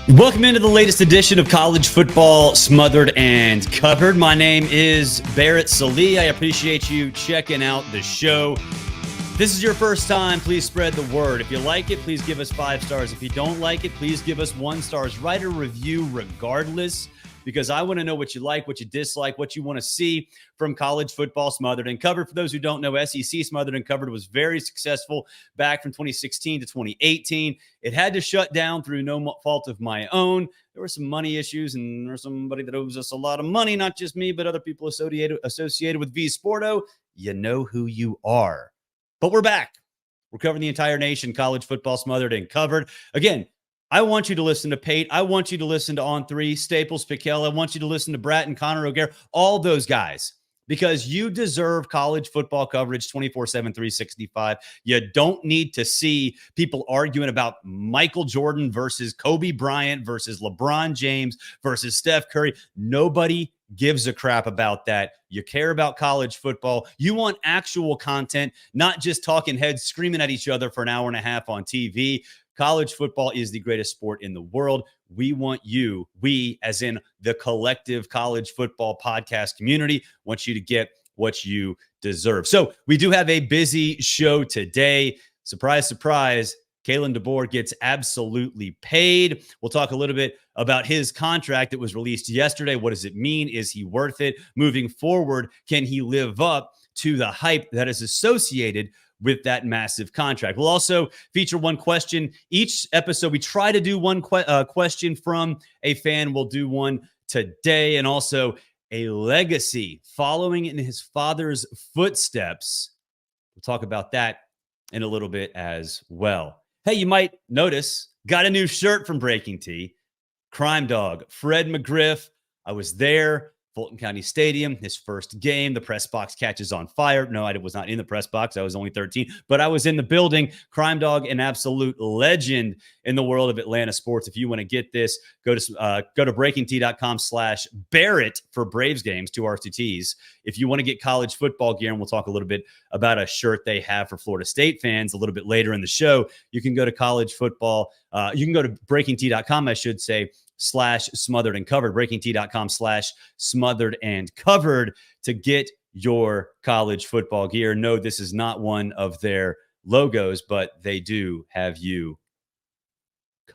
Welcome into the latest edition of College Football Smothered and Covered. My name is Barrett Sallee. I appreciate you checking out the show. If this is your first time, please spread the word. If you like it, please give us 5 stars. If you don't like it, please give us 1 star. Write a review regardless, because I want to know what you like, what you dislike, what you want to see from College Football Smothered and Covered. For those who don't know, SEC Smothered and Covered was very successful back from 2016 to 2018. It had to shut down through no fault of my own. There were some money issues, and there's somebody that owes us a lot of money, not just me, but other people associated with V Sporto. You know who you are. But we're back. We're covering the entire nation, College Football Smothered and Covered. Again, I want you to listen to Pate. I want you to listen to On3, Staples, Piquel. I want you to listen to Bratton, Connor O'Gare, all those guys, because you deserve college football coverage 24/7, 365. You don't need to see people arguing about Michael Jordan versus Kobe Bryant versus LeBron James versus Steph Curry. Nobody gives a crap about that. You care about college football. You want actual content, not just talking heads screaming at each other for an hour and a half on TV. College football is the greatest sport in the world. We want you, we as in the collective college football podcast community, want you to get what you deserve. So we do have a busy show today. Surprise, surprise. Kalen DeBoer gets absolutely paid. We'll talk a little bit about his contract that was released yesterday. What does it mean? Is he worth it? Moving forward, can he live up to the hype that is associated with that massive contract? We'll also feature one question each episode. We try to do one question from a fan. We'll do one today, and also a legacy following in his father's footsteps. We'll talk about that in a little bit as well. Hey, you might notice, got a new shirt from Breaking T. Crime Dog, Fred McGriff. I was there, Fulton County Stadium, his first game. The press box catches on fire. No, I was not in the press box. I was only 13, but I was in the building. Crime Dog, an absolute legend in the world of Atlanta sports. If you want to get this, go to breakingt.com/Barrett for Braves games, 2 R's, 2 T's. If you want to get college football gear, and we'll talk a little bit about a shirt they have for Florida State fans a little bit later in the show, you can go to college football. You can go to breakingt.com, I should say, /smothered and covered, breakingt.com/smothered and covered to get your college football gear. No, this is not one of their logos, but they do have you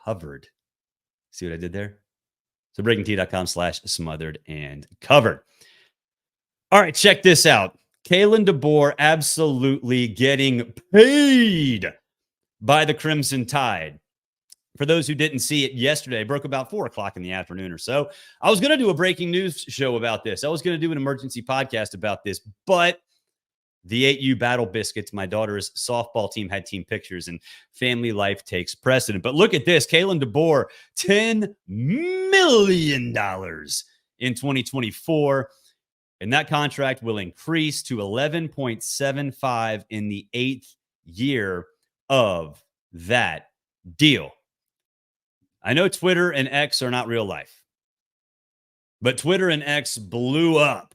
covered. See what I did there? So breakingt.com/smothered and covered. All right, check this out. Kalen DeBoer absolutely getting paid by the Crimson Tide. For those who didn't see it yesterday, it broke about 4 o'clock in the afternoon or so. I was going to do a breaking news show about this. I was going to do an emergency podcast about this, but the 8U Battle Biscuits, my daughter's softball team, had team pictures, and family life takes precedent. But look at this. Kalen DeBoer, $10 million in 2024. And that contract will increase to 11.75 in the 8th year of that deal. I know Twitter and X are not real life, but Twitter and X blew up.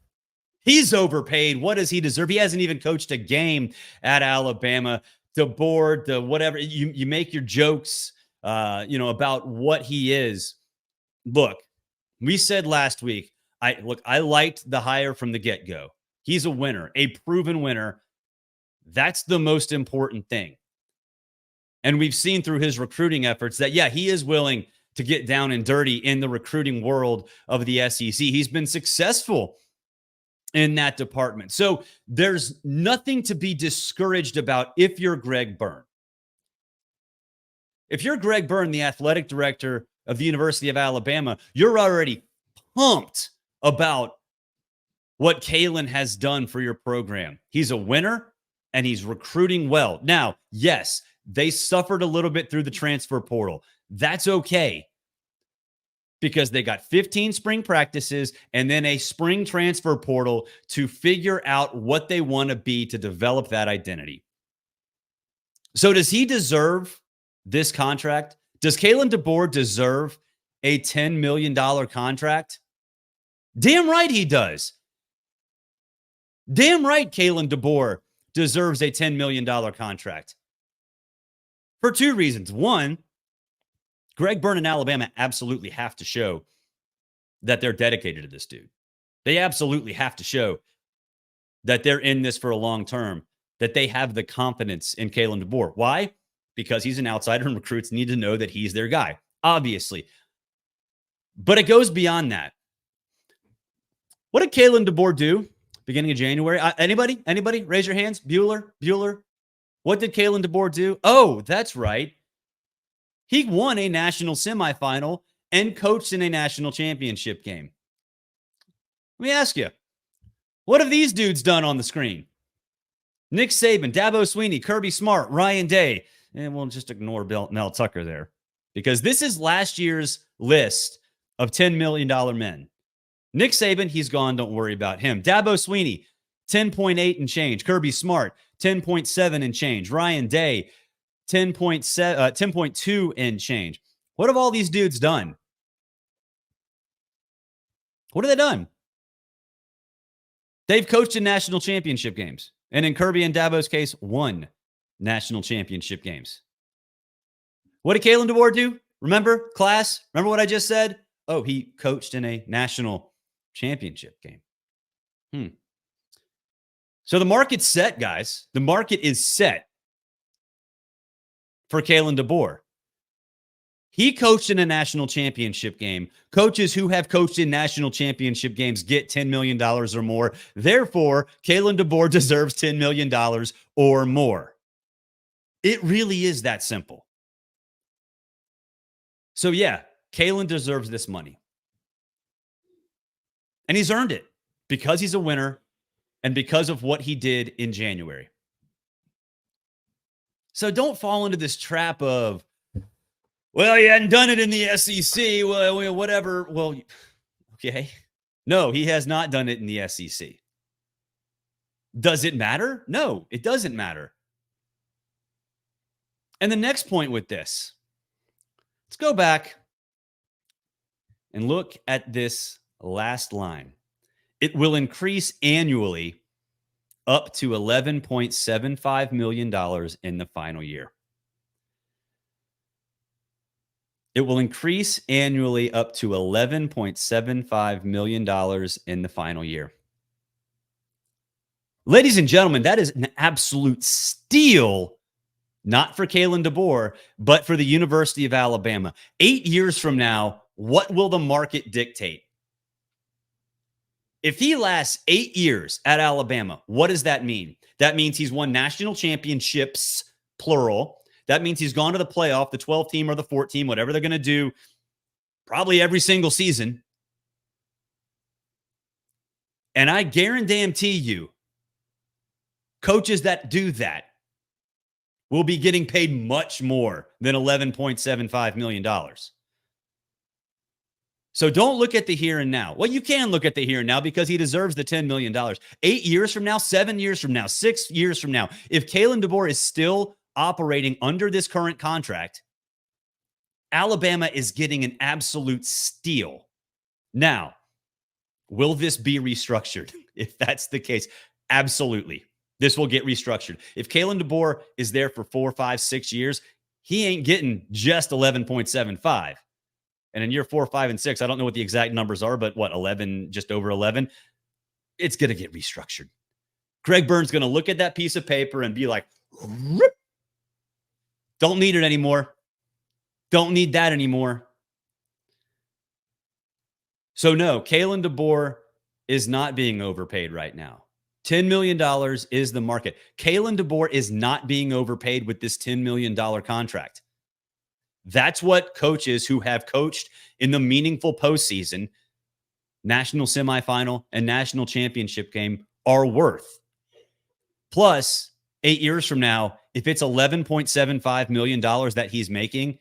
He's overpaid. What does he deserve? He hasn't even coached a game at Alabama. DeBoer, the whatever. You make your jokes, about what he is. Look, we said last week, I liked the hire from the get-go. He's a winner, a proven winner. That's the most important thing. And we've seen through his recruiting efforts that, yeah, he is willing to get down and dirty in the recruiting world of the SEC. He's been successful in that department. So there's nothing to be discouraged about if you're Greg Byrne. If you're Greg Byrne, the athletic director of the University of Alabama, you're already pumped about what Kalen has done for your program. He's a winner, and he's recruiting well. Now, yes, they suffered a little bit through the transfer portal. That's okay, because they got 15 spring practices and then a spring transfer portal to figure out what they want to be to develop that identity. So does he deserve this contract? Does Kalen DeBoer deserve a $10 million contract? Damn right he does. Damn right Kalen DeBoer deserves a $10 million contract. For 2 reasons. One, Greg Byrne and Alabama absolutely have to show that they're dedicated to this dude. They absolutely have to show that they're in this for a long term, that they have the confidence in Kalen DeBoer. Why? Because he's an outsider and recruits need to know that he's their guy, obviously. But it goes beyond that. What did Kalen DeBoer do beginning of January? Anybody? Raise your hands. Bueller. What did Kalen DeBoer do? Oh, that's right. He won a national semifinal and coached in a national championship game. Let me ask you, what have these dudes done on the screen? Nick Saban, Dabo Swinney, Kirby Smart, Ryan Day. And we'll just ignore Mel Tucker there because this is last year's list of $10 million men. Nick Saban, he's gone. Don't worry about him. Dabo Swinney, 10.8 and change. Kirby Smart, 10.7 and change. Ryan Day, 10.2 and change. What have all these dudes done? What have they done? They've coached in national championship games. And in Kirby and Dabo's case, won national championship games. What did Kalen DeBoer do? Remember, class? Remember what I just said? Oh, he coached in a national championship game. So the market's set, guys. The market is set for Kalen DeBoer. He coached in a national championship game. Coaches who have coached in national championship games get $10 million or more. Therefore, Kalen DeBoer deserves $10 million or more. It really is that simple. So yeah, Kalen deserves this money. And he's earned it because he's a winner and because of what he did in January. So don't fall into this trap of, well, he hadn't done it in the SEC. Well, whatever. Well, okay. No, he has not done it in the SEC. Does it matter? No, it doesn't matter. And the next point with this, let's go back and look at this last line. It will increase annually up to $11.75 million in the final year. It will increase annually up to $11.75 million in the final year. Ladies and gentlemen, that is an absolute steal, not for Kalen DeBoer, but for the University of Alabama. 8 years from now, what will the market dictate? If he lasts 8 years at Alabama, what does that mean? That means he's won national championships, plural. That means he's gone to the playoff, the 12 team or the 14, whatever they're going to do, probably every single season. And I guarantee you, coaches that do that will be getting paid much more than $11.75 million. So don't look at the here and now. Well, you can look at the here and now because he deserves the $10 million. 8 years from now, 7 years from now, 6 years from now, if Kalen DeBoer is still operating under this current contract, Alabama is getting an absolute steal. Now, will this be restructured? If that's the case, absolutely. This will get restructured. If Kalen DeBoer is there for 4, 5, 6 years, he ain't getting just 11.75. And in year 4, 5, and 6, I don't know what the exact numbers are, but what, 11, just over 11? It's going to get restructured. Greg Byrne's going to look at that piece of paper and be like, don't need it anymore. Don't need that anymore. So no, Kalen DeBoer is not being overpaid right now. $10 million is the market. Kalen DeBoer is not being overpaid with this $10 million contract. That's what coaches who have coached in the meaningful postseason, national semifinal, and national championship game are worth. Plus, 8 years from now, if it's $11.75 million that he's making,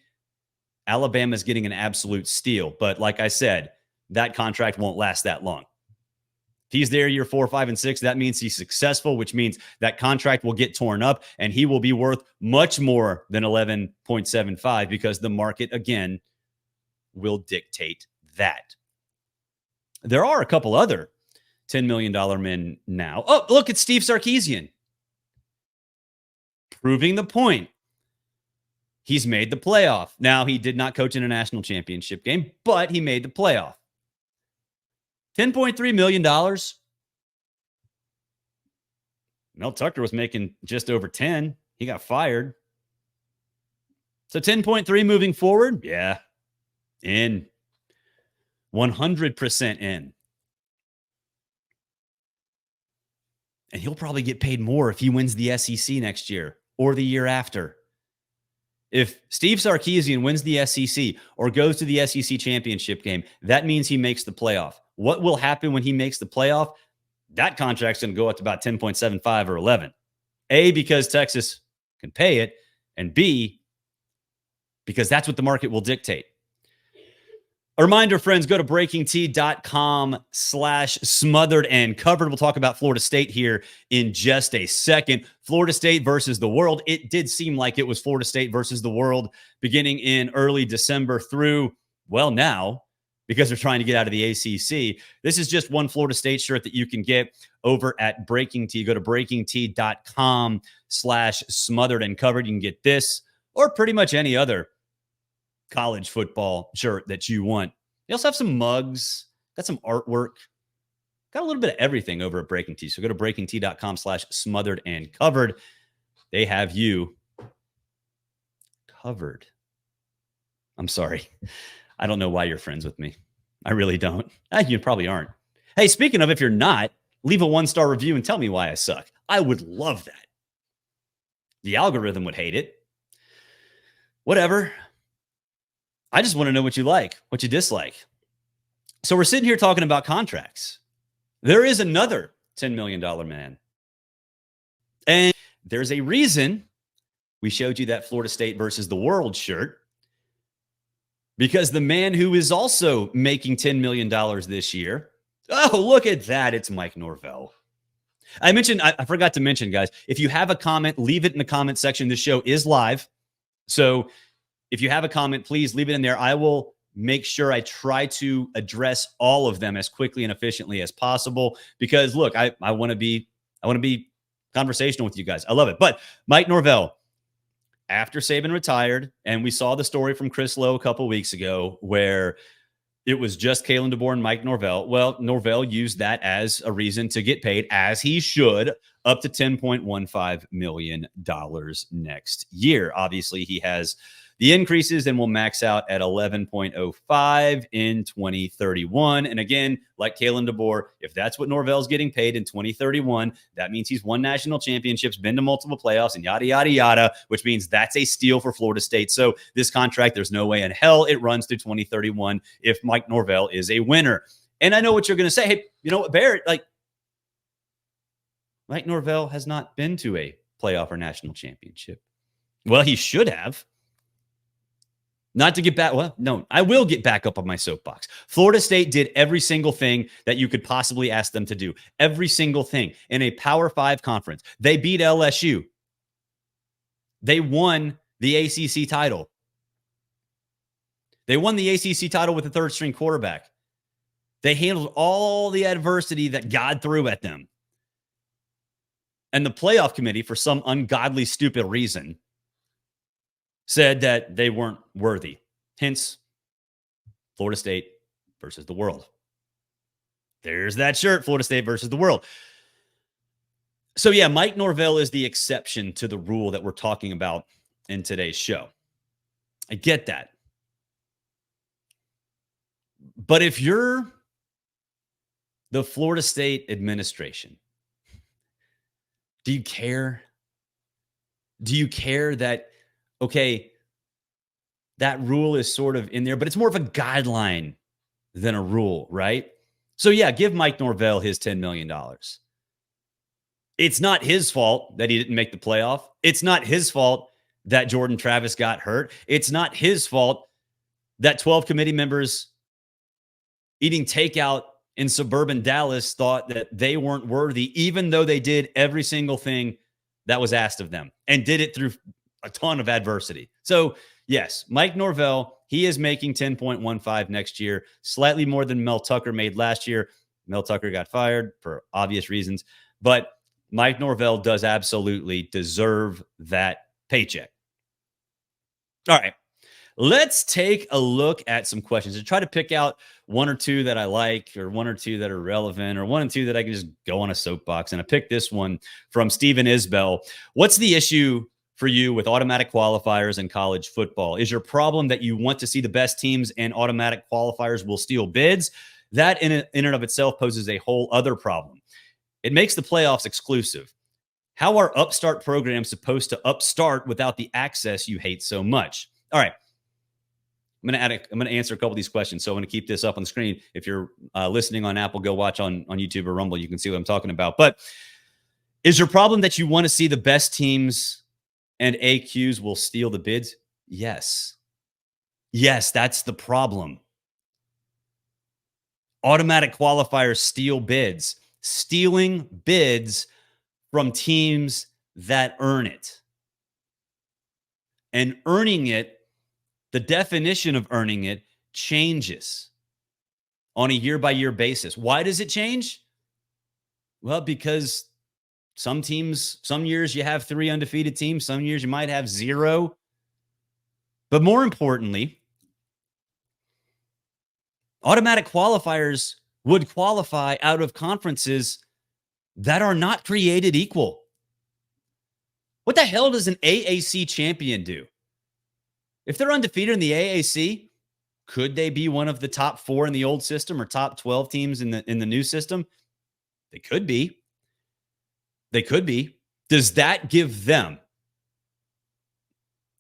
Alabama's getting an absolute steal. But like I said, that contract won't last that long. If he's there year 4, 5, and 6, that means he's successful, which means that contract will get torn up and he will be worth much more than 11.75 because the market, again, will dictate that. There are a couple other $10 million men now. Oh, look at Steve Sarkisian. Proving the point. He's made the playoff. Now, he did not coach in a national championship game, but he made the playoff. $10.3 million. Mel Tucker was making just over 10. He got fired. So 10.3 moving forward? Yeah. In. 100% in. And he'll probably get paid more if he wins the SEC next year or the year after. If Steve Sarkisian wins the SEC or goes to the SEC championship game, that means he makes the playoff. What will happen when he makes the playoff? That contract's going to go up to about 10.75 or 11. A, because Texas can pay it, and B, because that's what the market will dictate. A reminder, friends, go to breakingt.com/smothered and covered. We'll talk about Florida State here in just a second. Florida State versus the world. It did seem like it was Florida State versus the world beginning in early December through, well, now, because they're trying to get out of the ACC. This is just one Florida State shirt that you can get over at Breaking T. Go to breakingt.com/smothered and covered. You can get this or pretty much any other college football shirt that you want. They also have some mugs, got some artwork, got a little bit of everything over at Breaking T. So go to breakingt.com/smothered and covered. They have you covered. I'm sorry. I don't know why you're friends with me. I really don't. You probably aren't. Hey, speaking of, if you're not, leave a 1-star review and tell me why I suck. I would love that. The algorithm would hate it. Whatever. I just want to know what you like, what you dislike. So we're sitting here talking about contracts. There is another $10 million man. And there's a reason we showed you that Florida State versus the world shirt. Because the man who is also making $10 million this year, oh, look at that. It's Mike Norvell. I forgot to mention, guys, if you have a comment, leave it in the comment section. The show is live. So if you have a comment, please leave it in there. I will make sure I try to address all of them as quickly and efficiently as possible. Because look, I want to be conversational with you guys. I love it. But Mike Norvell, after Saban retired, and we saw the story from Chris Lowe a couple weeks ago where it was just Kalen DeBoer and Mike Norvell. Well, Norvell used that as a reason to get paid, as he should, up to $10.15 million next year. Obviously, he has the increases and will max out at 11.05 in 2031. And again, like Kalen DeBoer, if that's what Norvell's getting paid in 2031, that means he's won national championships, been to multiple playoffs, and yada, yada, yada, which means that's a steal for Florida State. So this contract, there's no way in hell it runs through 2031 if Mike Norvell is a winner. And I know what you're going to say. Hey, you know what, Barrett, Mike Norvell has not been to a playoff or national championship. Well, he should have. Not to get back. Well, no, I will get back up on my soapbox. Florida State did every single thing that you could possibly ask them to do. Every single thing in a Power 5 conference. They beat LSU. They won the ACC title. They won the ACC title with a third-string quarterback. They handled all the adversity that God threw at them. And the playoff committee, for some ungodly, stupid reason, said that they weren't worthy. Hence, Florida State versus the world. There's that shirt, Florida State versus the world. So yeah, Mike Norvell is the exception to the rule that we're talking about in today's show. I get that. But if you're the Florida State administration, do you care? Do you care that, okay, that rule is sort of in there, but it's more of a guideline than a rule, right? So yeah, give Mike Norvell his $10 million. It's not his fault that he didn't make the playoff. It's not his fault that Jordan Travis got hurt. It's not his fault that 12 committee members eating takeout in suburban Dallas thought that they weren't worthy, even though they did every single thing that was asked of them and did it through a ton of adversity. So yes, Mike Norvell, he is making 10.15 next year, slightly more than Mel Tucker made last year. Mel Tucker got fired for obvious reasons, but Mike Norvell does absolutely deserve that paycheck. All right. Let's take a look at some questions and try to pick out one or two that I like, or one or two that are relevant, or one and two that I can just go on a soapbox. And I picked this one from Stephen Isbell. What's the issue for you with automatic qualifiers in college football? Is your problem that you want to see the best teams and automatic qualifiers will steal bids? That in and of itself poses a whole other problem. It makes the playoffs exclusive. How are upstart programs supposed to upstart without the access you hate so much? All right. I'm going to answer a couple of these questions. So I'm going to keep this up on the screen. If you're listening on Apple, go watch on YouTube or Rumble. You can see what I'm talking about. But is your problem that you want to see the best teams and AQs will steal the bids? Yes. Yes, that's the problem. Automatic qualifiers steal bids. Stealing bids from teams that earn it. And earning it, the definition of earning it changes on a year-by-year basis. Why does it change? Well, because some teams, some years you have 3 undefeated teams, some years you might have 0. But more importantly, automatic qualifiers would qualify out of conferences that are not created equal. What the hell does an AAC champion do? If they're undefeated in the AAC, could they be one of the top 4 in the old system or top 12 teams in the new system? They could be. They could be. Does that give them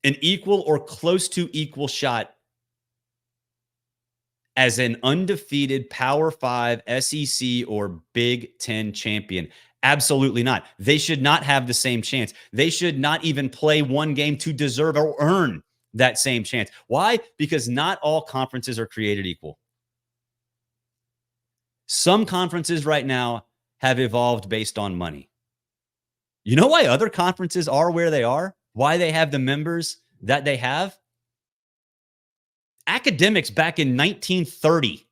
an equal or close to equal shot as an undefeated Power 5 SEC or Big Ten champion? Absolutely not. They should not have the same chance. They should not even play one game to deserve or earn that same chance. Why? Because not all conferences are created equal. Some conferences right now have evolved based on money. You know why other conferences are where they are? Why they have the members that they have? Academics back in 1930.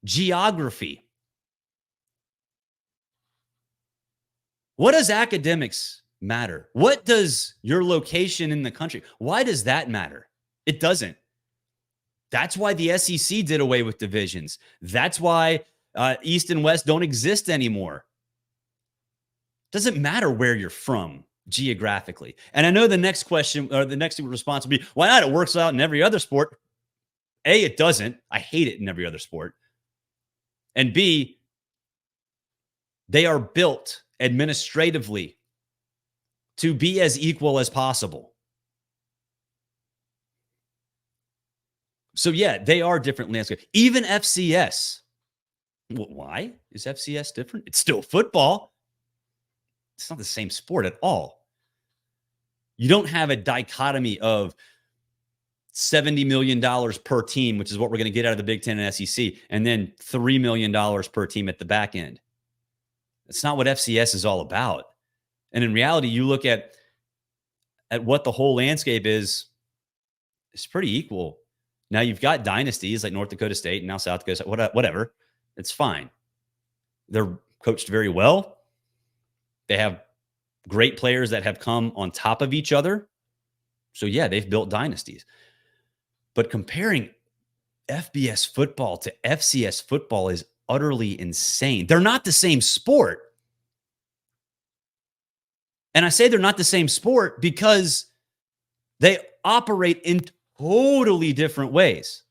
Geography. What does academics matter? What does your location in the country? Why does that matter? It doesn't. That's why the SEC did away with divisions. That's why East and West don't exist anymore. Doesn't matter where you're from geographically. And I know the next question or the next response will be, why not? It works out in every other sport. A, it doesn't. I hate it in every other sport. And B, they are built administratively to be as equal as possible. So yeah, they are different landscapes. Even FCS. Well, why is FCS different? It's still football. It's not the same sport at all. You don't have a dichotomy of $70 million per team, which is what we're going to get out of the Big Ten and SEC, and then $3 million per team at the back end. That's not what FCS is all about. And in reality, you look at what the whole landscape is, it's pretty equal. Now you've got dynasties like North Dakota State and now South Dakota State, whatever. It's fine. They're coached very well. They have great players that have come on top of each other. So yeah, they've built dynasties. But comparing FBS football to FCS football is utterly insane. They're not the same sport. And I say they're not the same sport because they operate in totally different ways.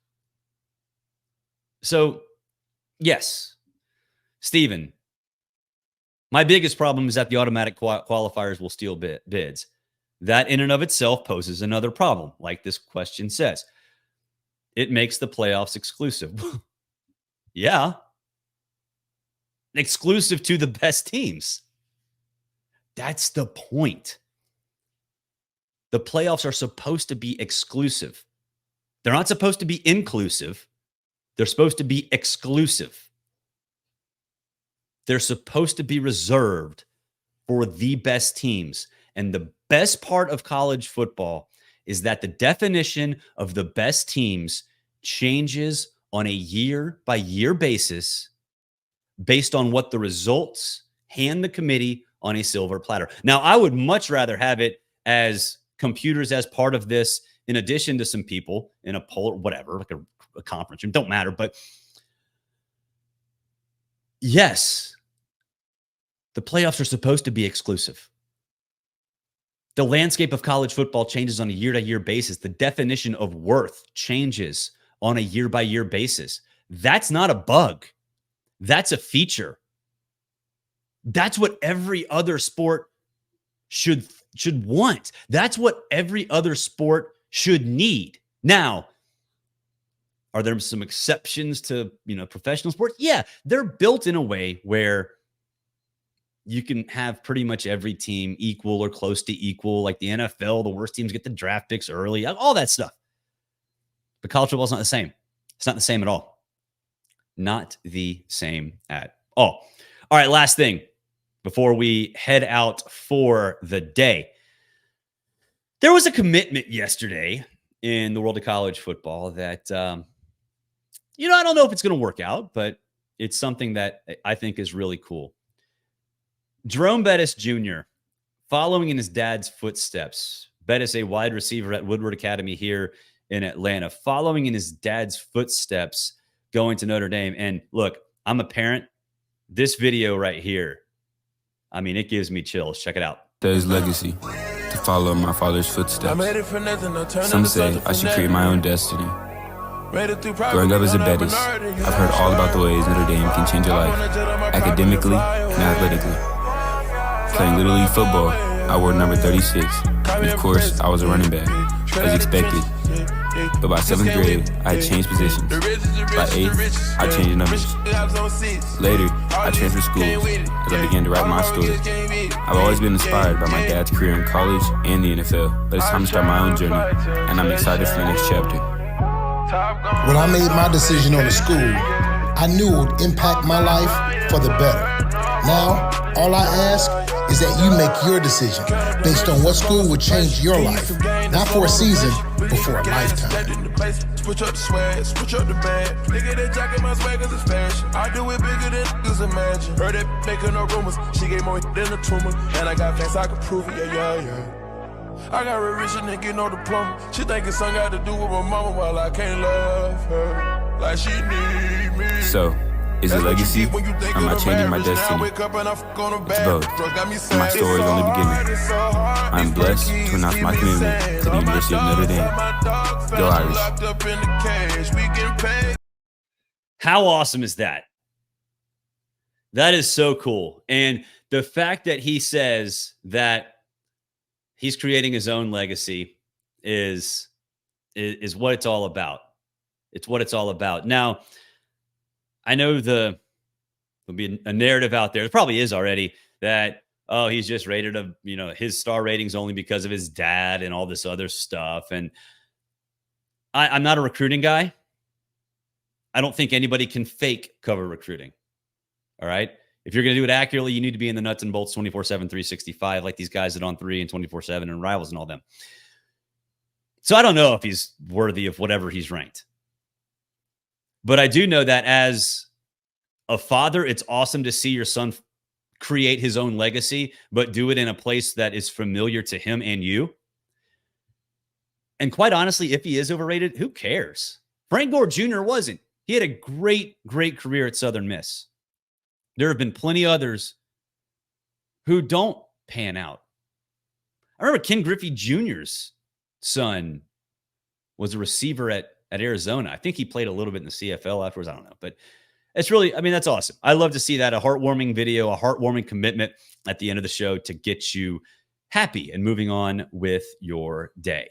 So, yes, Stephen, my biggest problem is that the automatic qualifiers will steal bids. That in and of itself poses another problem, like this question says. It makes the playoffs exclusive. Yeah. Exclusive to the best teams. That's the point. The playoffs are supposed to be exclusive. They're not supposed to be inclusive. They're supposed to be exclusive. They're supposed to be reserved for the best teams. And the best part of college football is that the definition of the best teams changes on a year-by-year basis based on what the results hand the committee on a silver platter. Now, I would much rather have it as computers as part of this, in addition to some people in a poll or whatever, like a conference room. Don't matter. But yes, the playoffs are supposed to be exclusive. The landscape of college football changes on a year-to-year basis. The definition of worth changes on a year-by-year basis. That's not a bug. That's a feature. That's what every other sport should want. That's what every other sport should need. Now, are there some exceptions to, professional sports? Yeah, they're built in a way where you can have pretty much every team equal or close to equal. Like the NFL, the worst teams get the draft picks early, all that stuff. But college football is not the same. It's not the same at all. Not the same at all. All right, last thing before we head out for the day. There was a commitment yesterday in the world of college football that, I don't know if it's going to work out, but it's something that I think is really cool. Jerome Bettis Jr., following in his dad's footsteps. Bettis, a wide receiver at Woodward Academy here in Atlanta, following in his dad's footsteps, going to Notre Dame. And look, I'm a parent. This video right here, it gives me chills. Check it out. There's legacy to follow my father's footsteps. Some say I should create my own destiny. Growing up as a Bettis, I've heard all about the ways Notre Dame can change your life, academically and athletically. Playing Little League football, I wore number 36, and of course, I was a running back, as expected. But by 7th grade, I had changed positions. By 8th, I changed numbers. Later, I transferred schools as I began to write my story. I've always been inspired by my dad's career in college and the NFL, but it's time to start my own journey, and I'm excited for the next chapter. When I made my decision on the school, I knew it would impact my life for the better. Now, all I ask is that you make your decision based on what school would change your life, not for a season, but for a lifetime. Switch up the swag, switch up the bag. Nigga, that jacket, my swag is fashion. I do it bigger than niggas imagine. Heard that making no rumors. She gave more than a tumor. And I got facts, I can prove it, yeah. I got a rich nigga, no diploma. She think it's something got to do with my mama while I can't love her like she need me. So, is it legacy? Or am I changing my destiny? It's both. And my story is only beginning. I'm blessed to announce my commitment to the University of Notre Dame. Go Irish. How awesome is that? That is so cool. And the fact that he says that he's creating his own legacy is what it's all about. It's what it's all about. Now, I know there'll be a narrative out there. It probably is already that, he's just rated his star ratings only because of his dad and all this other stuff. And I'm not a recruiting guy. I don't think anybody can fake cover recruiting. All right. If you're going to do it accurately, you need to be in the nuts and bolts 24/7, 365, like these guys at On 3 and 24/7 and Rivals and all them. So I don't know if he's worthy of whatever he's ranked. But I do know that as a father, it's awesome to see your son create his own legacy, but do it in a place that is familiar to him and you. And quite honestly, if he is overrated, who cares? Frank Gore Jr. wasn't. He had a great, great career at Southern Miss. There have been plenty others who don't pan out. I remember Ken Griffey Jr.'s son was a receiver at Arizona. I think he played a little bit in the CFL afterwards. I don't know. But it's really, that's awesome. I love to see that. A heartwarming video, a heartwarming commitment at the end of the show to get you happy and moving on with your day.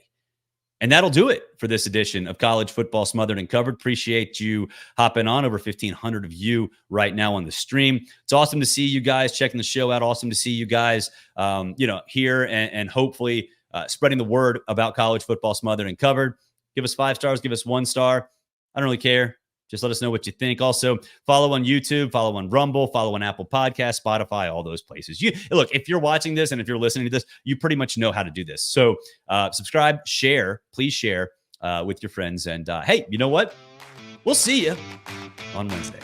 And that'll do it for this edition of College Football Smothered and Covered. Appreciate you hopping on. Over 1,500 of you right now on the stream. It's awesome to see you guys checking the show out. Awesome to see you guys, here and hopefully spreading the word about College Football Smothered and Covered. Give us 5 stars. Give us 1 star. I don't really care. Just let us know what you think. Also, follow on YouTube, follow on Rumble, follow on Apple Podcasts, Spotify, all those places. Look, if you're watching this and if you're listening to this, you pretty much know how to do this. So subscribe, share, please share with your friends. And hey, you know what? We'll see you on Wednesday.